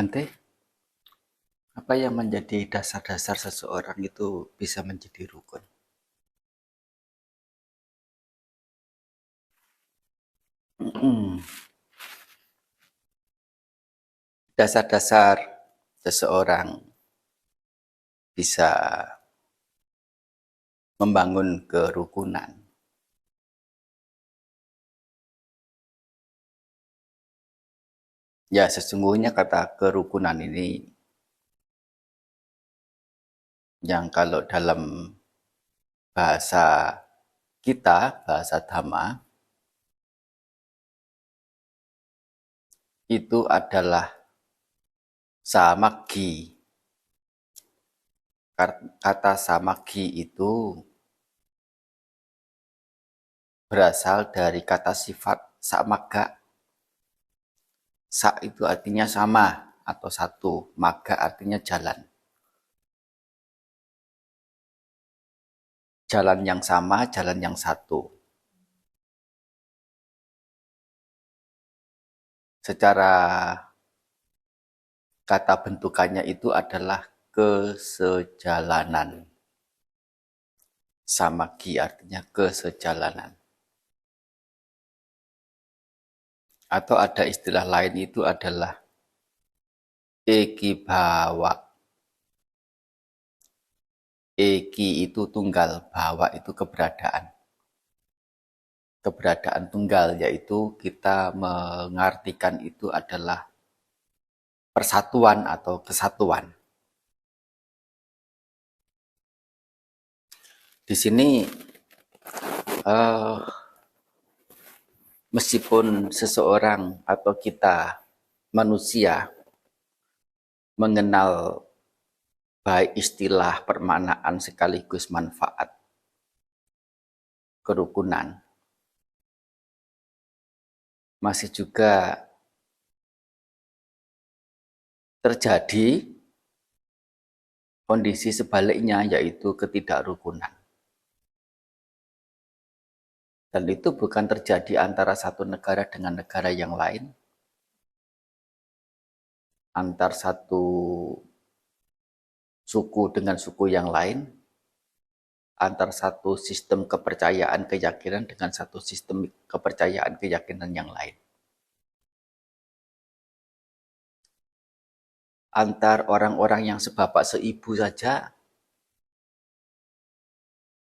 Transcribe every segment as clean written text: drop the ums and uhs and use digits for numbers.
Bante, apa yang menjadi dasar-dasar seseorang itu bisa menjadi rukun? Dasar-dasar seseorang bisa membangun kerukunan. Ya, sesungguhnya kata kerukunan ini yang kalau dalam bahasa kita, bahasa Dhamma, itu adalah samaggi. Kata samaggi itu berasal dari kata sifat samagga. Sa itu artinya sama atau satu, magga artinya jalan. Jalan yang sama, jalan yang satu. Secara kata bentukannya itu adalah kesejalanan. Samaggi artinya kesejalanan. Atau ada istilah lain itu adalah ekibhawa. Eki itu tunggal, bawa itu keberadaan. Keberadaan tunggal yaitu kita mengartikan itu adalah persatuan atau kesatuan. Di sini meskipun seseorang atau kita manusia mengenal baik istilah permaknaan sekaligus manfaat kerukunan, masih juga terjadi kondisi sebaliknya, yaitu ketidakrukunan. Dan itu bukan terjadi antara satu negara dengan negara yang lain, antar satu suku dengan suku yang lain, antar satu sistem kepercayaan keyakinan dengan satu sistem kepercayaan keyakinan yang lain. Antar orang-orang yang sebapak seibu saja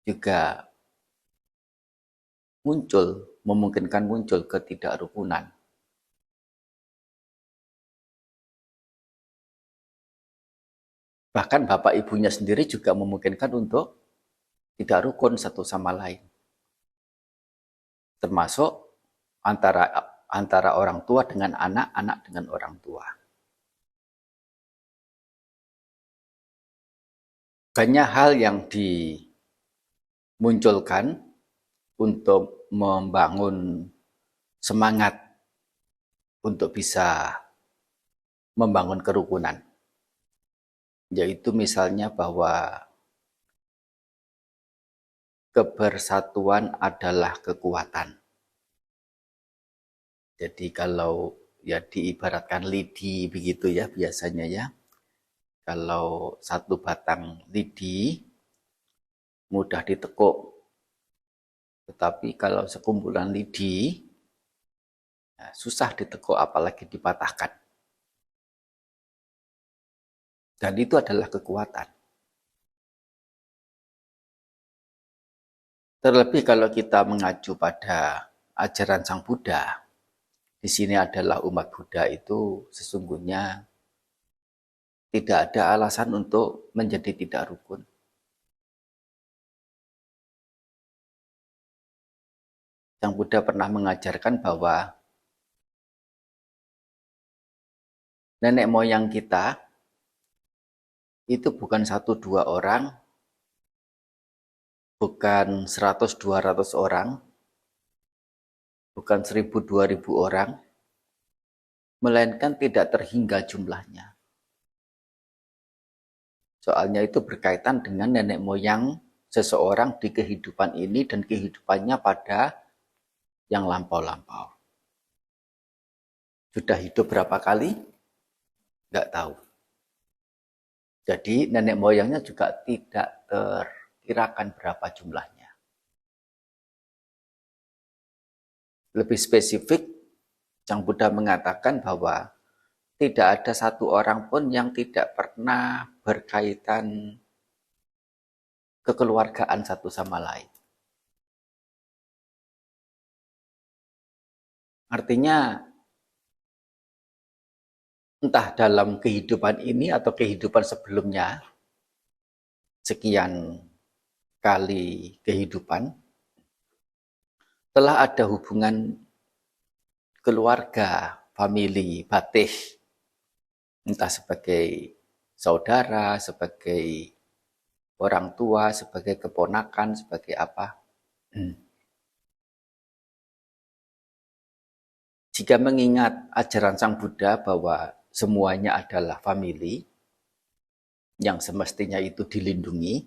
juga memungkinkan muncul ketidakrukunan. Bahkan bapak ibunya sendiri juga memungkinkan untuk tidak rukun satu sama lain. Termasuk antara orang tua dengan anak, anak dengan orang tua. Banyak hal yang dimunculkan untuk membangun semangat untuk bisa membangun kerukunan. Yaitu misalnya bahwa kebersatuan adalah kekuatan. Jadi kalau ya diibaratkan lidi begitu ya biasanya ya. Kalau satu batang lidi mudah ditekuk. Tetapi kalau sekumpulan lidi susah ditekuk apalagi dipatahkan. Dan itu adalah kekuatan. Terlebih kalau kita mengacu pada ajaran Sang Buddha, di sini adalah umat Buddha itu sesungguhnya tidak ada alasan untuk menjadi tidak rukun. Sang Buddha pernah mengajarkan bahwa nenek moyang kita itu bukan 1-2 orang, bukan 100-200 orang, bukan 1000-2000 orang, melainkan tidak terhingga jumlahnya. Soalnya itu berkaitan dengan nenek moyang seseorang di kehidupan ini dan kehidupannya pada yang lampau-lampau. Sudah hidup berapa kali? nggak tahu. Jadi nenek moyangnya juga tidak terkirakan berapa jumlahnya. Lebih spesifik, Sang Buddha mengatakan bahwa tidak ada satu orang pun yang tidak pernah berkaitan kekeluargaan satu sama lain. Artinya, entah dalam kehidupan ini atau kehidupan sebelumnya, sekian kali kehidupan, telah ada hubungan keluarga, famili, batih, entah sebagai saudara, sebagai orang tua, sebagai keponakan, sebagai apa. Jika mengingat ajaran Sang Buddha bahwa semuanya adalah famili, yang semestinya itu dilindungi,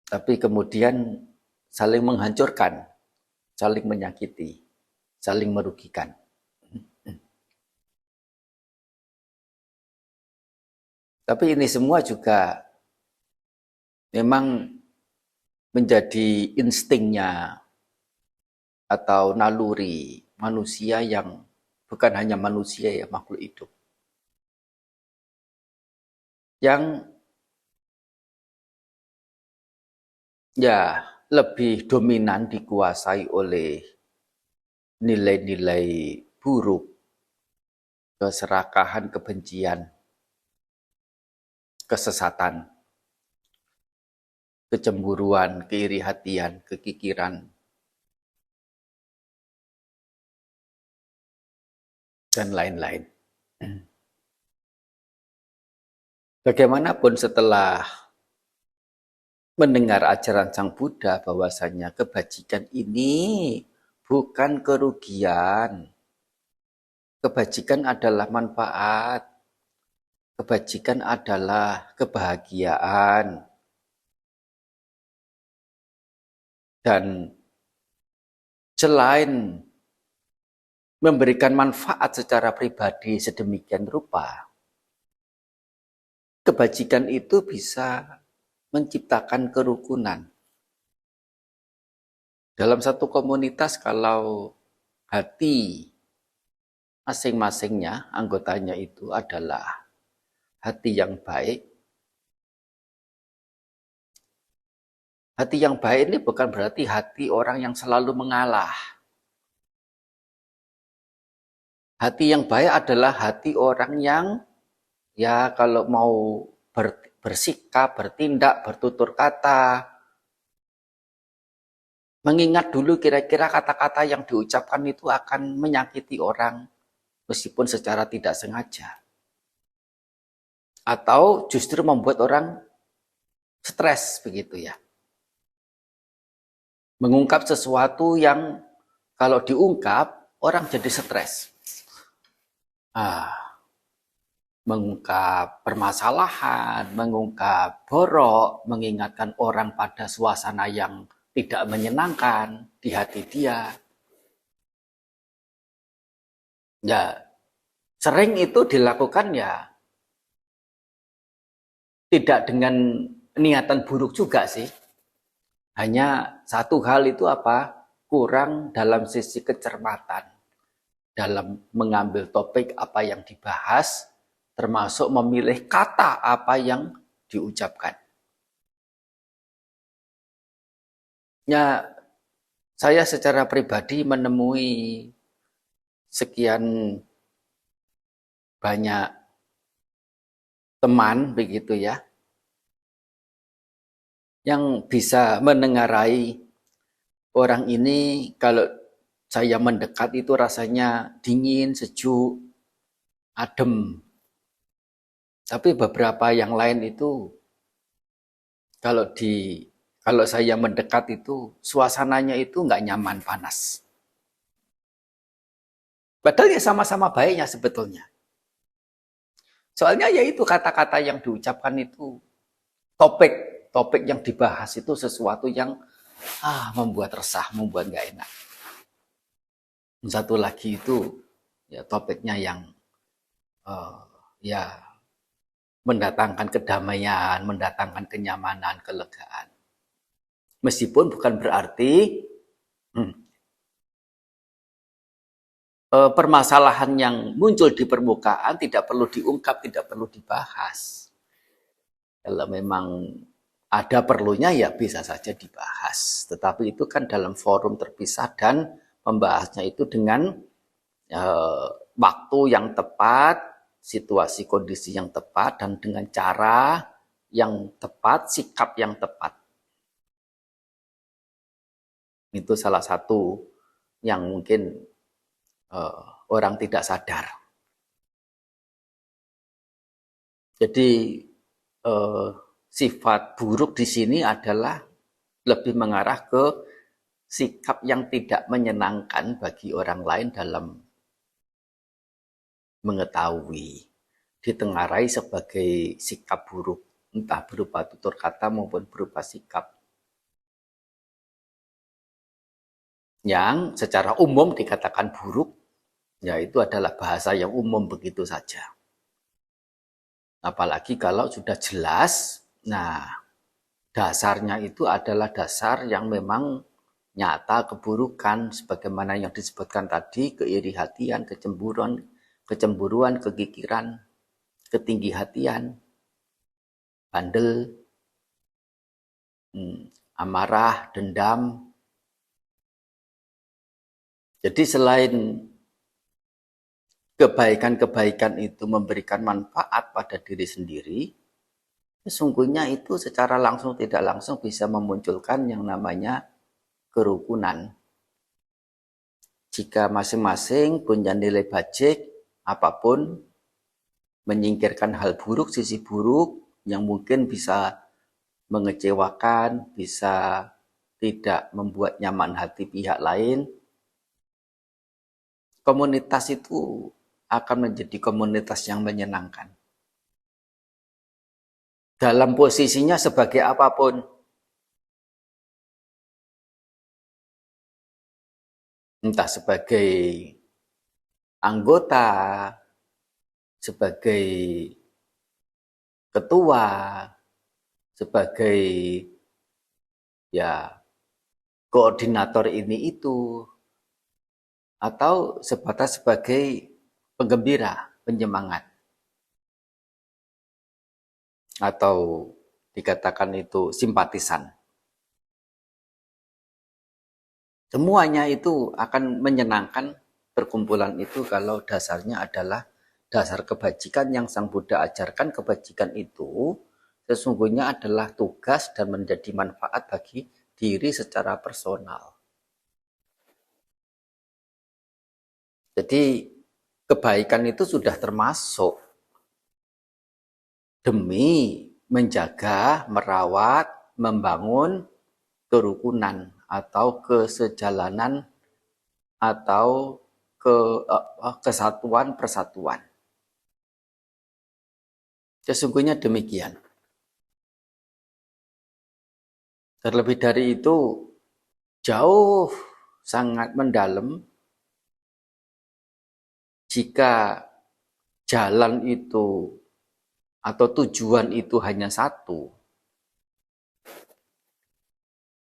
tapi kemudian saling menghancurkan, saling menyakiti, saling merugikan. Tapi ini semua juga memang menjadi instingnya atau naluri manusia yang bukan hanya manusia ya, makhluk hidup. Yang ya lebih dominan dikuasai oleh nilai-nilai buruk, keserakahan, kebencian, kesesatan, kecemburuan, keiri hatian, kekikiran, dan lain-lain. Bagaimanapun setelah mendengar ajaran Sang Buddha bahwasanya kebajikan ini bukan kerugian, kebajikan adalah manfaat, kebajikan adalah kebahagiaan, dan selain memberikan manfaat secara pribadi sedemikian rupa, kebajikan itu bisa menciptakan kerukunan. Dalam satu komunitas, kalau hati masing-masingnya, anggotanya itu adalah hati yang baik. Hati yang baik ini bukan berarti hati orang yang selalu mengalah. Hati yang baik adalah hati orang yang ya kalau mau bersikap, bertindak, bertutur kata, mengingat dulu kira-kira kata-kata yang diucapkan itu akan menyakiti orang meskipun secara tidak sengaja. Atau justru membuat orang stres begitu ya. Mengungkap sesuatu yang kalau diungkap orang jadi stres. Mengungkap permasalahan, mengungkap borok, mengingatkan orang pada suasana yang tidak menyenangkan di hati dia. Ya, sering itu dilakukan ya tidak dengan niatan buruk juga sih. Hanya satu hal itu apa? Kurang dalam sisi kecermatan. Dalam mengambil topik apa yang dibahas, termasuk memilih kata apa yang diucapkan. Ya, saya secara pribadi menemui sekian banyak teman begitu ya, yang bisa menengarai orang ini. Kalau saya mendekat itu rasanya dingin, sejuk, adem. Tapi beberapa yang lain itu kalau saya mendekat itu suasananya itu nggak nyaman, panas. Padahal ya sama-sama baiknya sebetulnya. Soalnya ya itu kata-kata yang diucapkan itu, topik yang dibahas itu sesuatu yang membuat resah, membuat nggak enak. Satu lagi itu ya topiknya yang ya mendatangkan kedamaian, mendatangkan kenyamanan, kelegaan. Meskipun bukan berarti permasalahan yang muncul di permukaan tidak perlu diungkap, tidak perlu dibahas. Kalau memang ada perlunya ya bisa saja dibahas. Tetapi itu kan dalam forum terpisah dan membahasnya itu dengan waktu yang tepat, situasi kondisi yang tepat, dan dengan cara yang tepat, sikap yang tepat. Itu salah satu yang mungkin orang tidak sadar. Jadi sifat buruk di sini adalah lebih mengarah ke sikap yang tidak menyenangkan bagi orang lain dalam mengetahui, ditengarai sebagai sikap buruk, entah berupa tutur kata maupun berupa sikap. Yang secara umum dikatakan buruk, yaitu adalah bahasa yang umum begitu saja. Apalagi kalau sudah jelas, nah dasarnya itu adalah dasar yang memang nyata keburukan, sebagaimana yang disebutkan tadi, keiri hatian, kecemburuan, kegigiran, ketinggi hatian, bandel, amarah, dendam. Jadi selain kebaikan-kebaikan itu memberikan manfaat pada diri sendiri, sesungguhnya itu secara langsung tidak langsung bisa memunculkan yang namanya kerukunan. Jika masing-masing punya nilai bajik apapun, menyingkirkan hal buruk, sisi buruk yang mungkin bisa mengecewakan, bisa tidak membuat nyaman hati pihak lain, komunitas itu akan menjadi komunitas yang menyenangkan. Dalam posisinya sebagai apapun. Entah sebagai anggota, sebagai ketua, sebagai ya koordinator ini itu, atau sebatas sebagai penggembira, penyemangat. Atau dikatakan itu simpatisan. Semuanya itu akan menyenangkan perkumpulan itu kalau dasarnya adalah dasar kebajikan yang Sang Buddha ajarkan. Kebajikan itu sesungguhnya adalah tugas dan menjadi manfaat bagi diri secara personal. Jadi kebaikan itu sudah termasuk demi menjaga, merawat, membangun kerukunan atau kesejalanan atau kesatuan persatuan. Sesungguhnya demikian. Terlebih dari itu, jauh sangat mendalam jika jalan itu atau tujuan itu hanya satu.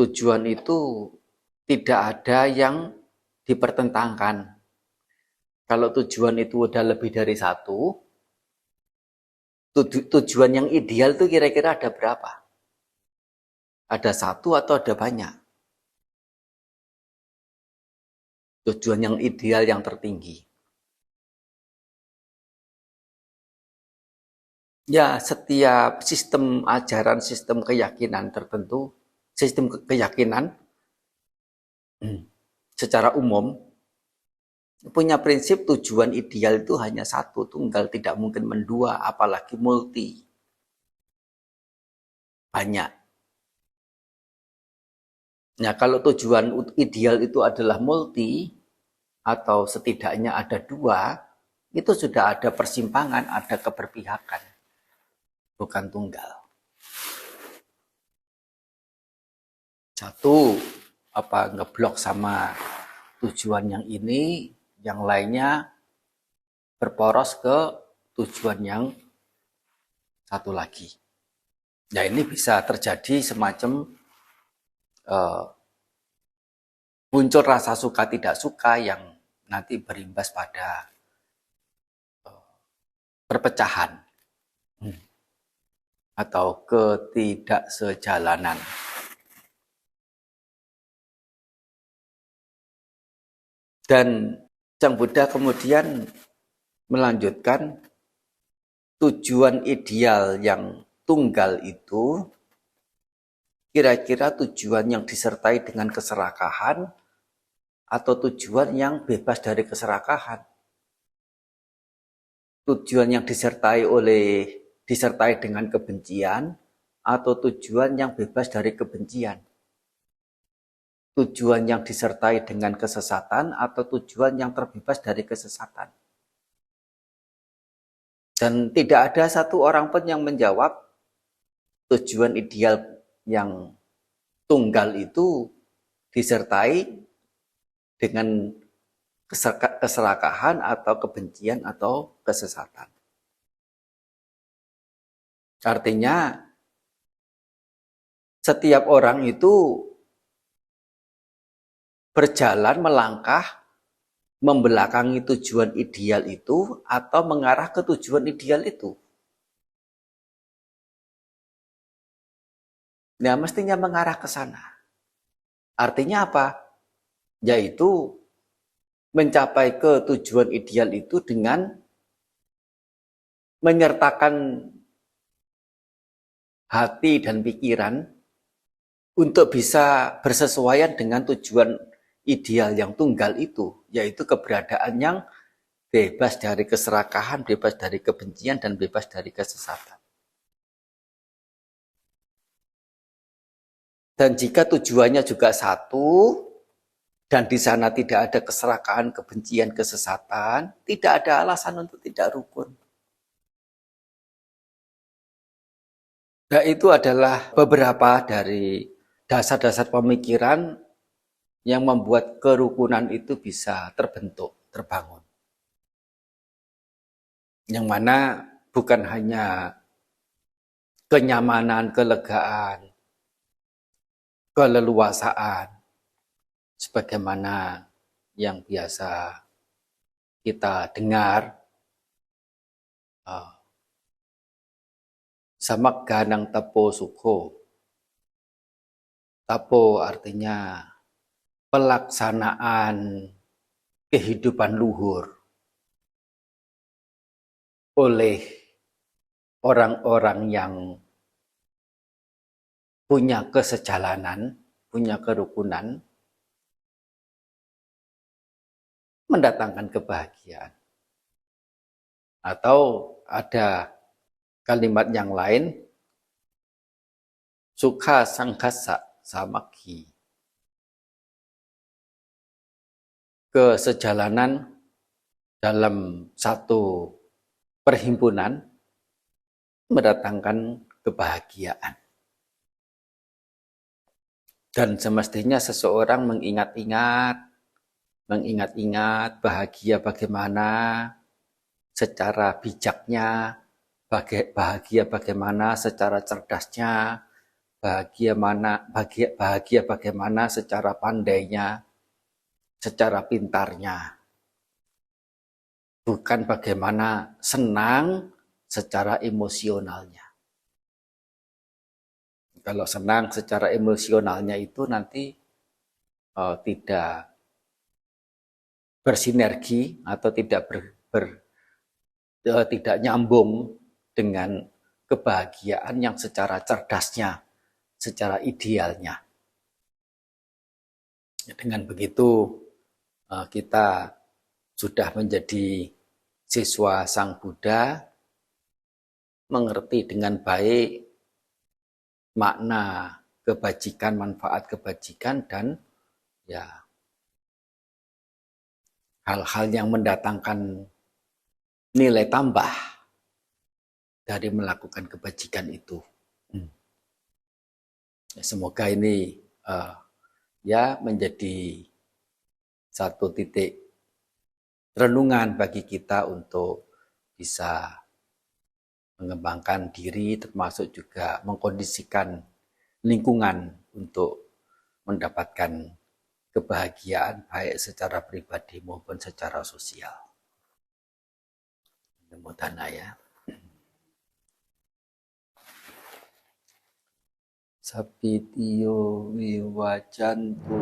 Tujuan itu tidak ada yang dipertentangkan. Kalau tujuan itu udah lebih dari satu, tujuan yang ideal itu kira-kira ada berapa? Ada satu atau ada banyak? Tujuan yang ideal yang tertinggi. Ya, setiap sistem ajaran, sistem keyakinan tertentu, sistem keyakinan secara umum punya prinsip tujuan ideal itu hanya satu, tunggal, tidak mungkin mendua, apalagi multi. Banyak. Nah, kalau tujuan ideal itu adalah multi, atau setidaknya ada dua, itu sudah ada persimpangan, ada keberpihakan. Bukan tunggal. Satu, ngeblok sama tujuan yang ini, yang lainnya berporos ke tujuan yang satu lagi. Ya ini bisa terjadi semacam muncul rasa suka tidak suka yang nanti berimbas pada perpecahan atau ketidaksejalanan. Dan Sang Buddha kemudian melanjutkan tujuan ideal yang tunggal itu kira-kira tujuan yang disertai dengan keserakahan atau tujuan yang bebas dari keserakahan. Tujuan yang disertai dengan kebencian atau tujuan yang bebas dari kebencian. Tujuan yang disertai dengan kesesatan atau tujuan yang terbebas dari kesesatan. Dan tidak ada satu orang pun yang menjawab tujuan ideal yang tunggal itu disertai dengan keserakahan atau kebencian atau kesesatan. Artinya setiap orang itu berjalan melangkah membelakangi tujuan ideal itu atau mengarah ke tujuan ideal itu. Nah, mestinya mengarah ke sana. Artinya apa? Yaitu mencapai ke tujuan ideal itu dengan menyertakan hati dan pikiran untuk bisa bersesuaian dengan tujuan ideal yang tunggal itu, yaitu keberadaan yang bebas dari keserakahan, bebas dari kebencian, dan bebas dari kesesatan. Dan jika tujuannya juga satu, dan di sana tidak ada keserakahan, kebencian, kesesatan, tidak ada alasan untuk tidak rukun. Nah, itu adalah beberapa dari dasar-dasar pemikiran yang membuat kerukunan itu bisa terbentuk, terbangun. Yang mana bukan hanya kenyamanan, kelegaan, keleluasaan, sebagaimana yang biasa kita dengar, samagganang tapo sukho. Tapo artinya pelaksanaan kehidupan luhur oleh orang-orang yang punya kesejalanan, punya kerukunan, mendatangkan kebahagiaan. Atau ada kalimat yang lain, sukha sanghassa samaggi. Kesejalanan dalam satu perhimpunan mendatangkan kebahagiaan. Dan semestinya seseorang mengingat-ingat bahagia bagaimana secara bijaknya, bahagia bagaimana secara cerdasnya, bahagia bagaimana secara pandainya, secara pintarnya. Bukan bagaimana senang secara emosionalnya. Kalau senang secara emosionalnya itu nanti tidak bersinergi atau tidak nyambung dengan kebahagiaan yang secara cerdasnya, secara idealnya. Dengan begitu kita sudah menjadi siswa Sang Buddha, mengerti dengan baik makna kebajikan, manfaat kebajikan, dan ya hal-hal yang mendatangkan nilai tambah dari melakukan kebajikan itu. Semoga ini ya menjadi satu titik renungan bagi kita untuk bisa mengembangkan diri, termasuk juga mengkondisikan lingkungan untuk mendapatkan kebahagiaan baik secara pribadi maupun secara sosial. Mudah ya. Sapitio wiwacantu